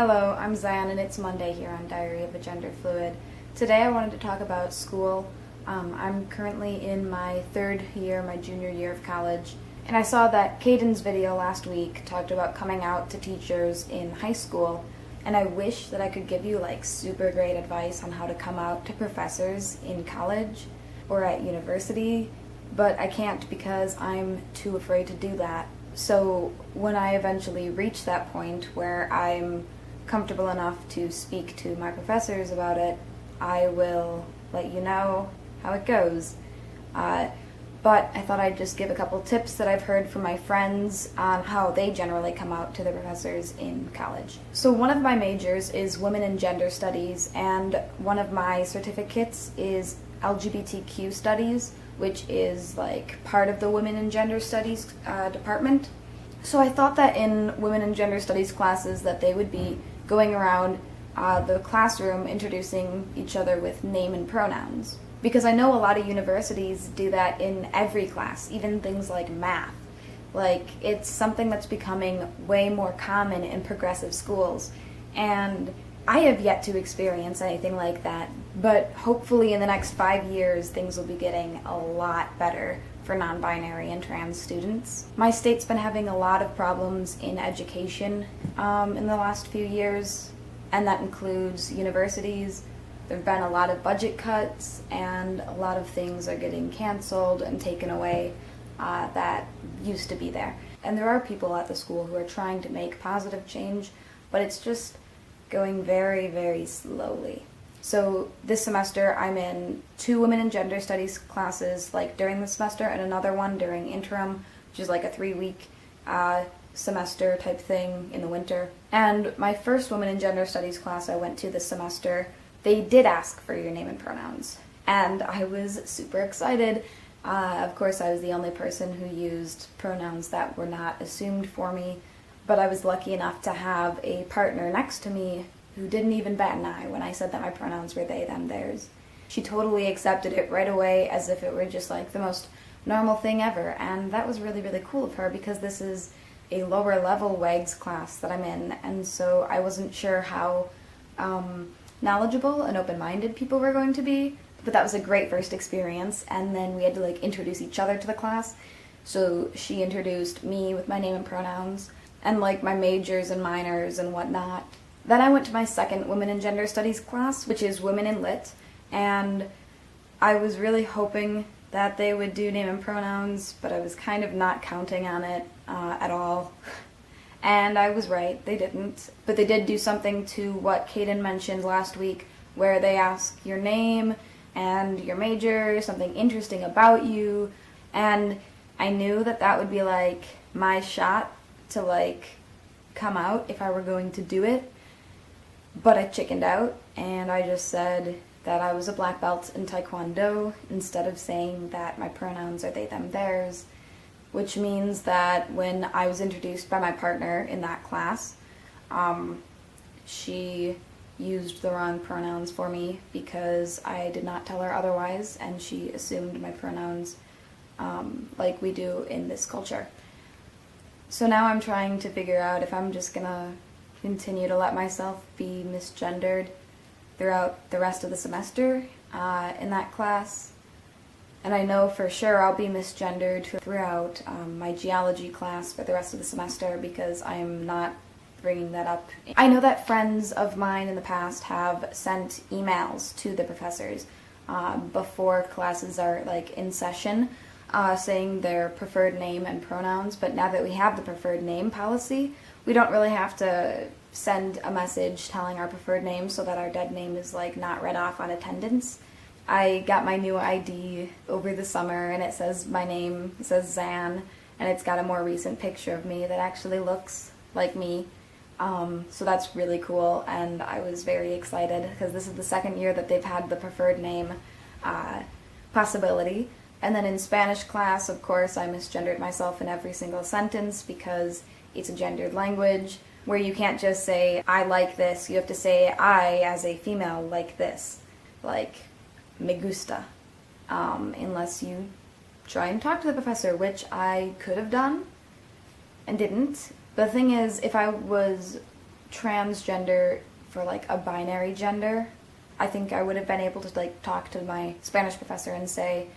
Hello, I'm Zion and it's Monday here on Diary of a Gender Fluid. Today I wanted to talk about school. I'm currently in my third year, my junior year of college, and I saw that Caden's video last week talked about coming out to teachers in high school, and I wish that I could give you super great advice on how to come out to professors in college or at university, but I can't because I'm too afraid to do that. So when I eventually reach that point where I'm comfortable enough to speak to my professors about it, I will let you know how it goes. But I thought I'd just give a couple tips that I've heard from my friends on how they generally come out to the professors in college. So one of my majors is Women and Gender Studies, and one of my certificates is LGBTQ Studies, which is part of the Women and Gender Studies department. So I thought that in Women and Gender Studies classes that they would be going around the classroom introducing each other with name and pronouns. Because I know a lot of universities do that in every class, even things like math. It's something that's becoming way more common in progressive schools. And I have yet to experience anything like that, but hopefully in the next 5 years things will be getting a lot better for non-binary and trans students. My state's been having a lot of problems in education in the last few years, and that includes universities. There have been a lot of budget cuts, and a lot of things are getting canceled and taken away that used to be there. And there are people at the school who are trying to make positive change, but it's just going very, very slowly. So this semester I'm in 2 Women and Gender Studies classes during the semester, and another one during interim, which is a 3-week semester type thing in the winter. And my first Women and Gender Studies class I went to this semester, they did ask for your name and pronouns, and I was super excited. Of course, I was the only person who used pronouns that were not assumed for me, but I was lucky enough to have a partner next to me who didn't even bat an eye when I said that my pronouns were they, them, theirs. She totally accepted it right away as if it were just the most normal thing ever, and that was really, really cool of her because this is a lower level WAGS class that I'm in, and so I wasn't sure how knowledgeable and open-minded people were going to be, but that was a great first experience. And then we had to introduce each other to the class, so she introduced me with my name and pronouns and my majors and minors and whatnot. Then I went to my second Women and Gender Studies class, which is Women in Lit, and I was really hoping that they would do name and pronouns, but I was kind of not counting on it at all. And I was right, they didn't. But they did do something to what Caden mentioned last week, where they ask your name and your major, something interesting about you, and I knew that that would be my shot to come out if I were going to do it, but I chickened out, and I just said that I was a black belt in Taekwondo instead of saying that my pronouns are they, them, theirs, which means that when I was introduced by my partner in that class, she used the wrong pronouns for me because I did not tell her otherwise, and she assumed my pronouns like we do in this culture. So now I'm trying to figure out if I'm just gonna continue to let myself be misgendered throughout the rest of the semester in that class. And I know for sure I'll be misgendered throughout my geology class for the rest of the semester because I'm not bringing that up. I know that friends of mine in the past have sent emails to the professors before classes are in session saying their preferred name and pronouns, but now that we have the preferred name policy, we don't really have to send a message telling our preferred name so that our dead name is not read off on attendance. I got my new ID over the summer, and it says my name, it says Zan, and it's got a more recent picture of me that actually looks like me. So that's really cool, and I was very excited because this is the second year that they've had the preferred name possibility. And then in Spanish class, of course, I misgendered myself in every single sentence because it's a gendered language where you can't just say, I like this. You have to say, I, as a female, like this. Me gusta. Unless you try and talk to the professor, which I could have done and didn't. The thing is, if I was transgender for like a binary gender, I think I would have been able to like talk to my Spanish professor and say,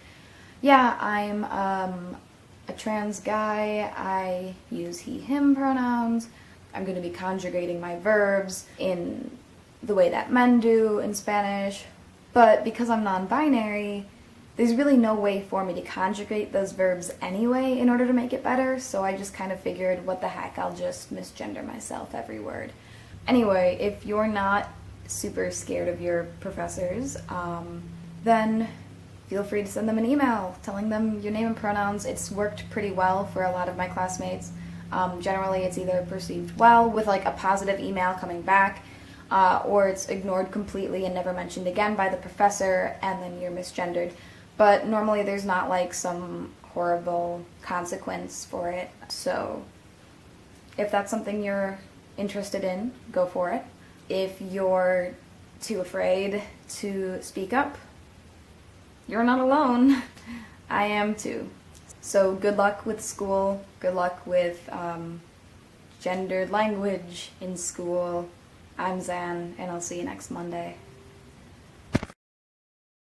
yeah, I'm a trans guy, I use he, him pronouns, I'm going to be conjugating my verbs in the way that men do in Spanish, but because I'm non-binary, there's really no way for me to conjugate those verbs anyway in order to make it better, so I just kind of figured, what the heck, I'll just misgender myself every word. Anyway, if you're not super scared of your professors, then feel free to send them an email telling them your name and pronouns. It's worked pretty well for a lot of my classmates. Generally, it's either perceived well with like a positive email coming back, or it's ignored completely and never mentioned again by the professor, and then you're misgendered. But normally there's not like some horrible consequence for it. So if that's something you're interested in, go for it. If you're too afraid to speak up, you're not alone. I am too. So good luck with school. Good luck with gendered language in school. I'm Zan, and I'll see you next Monday.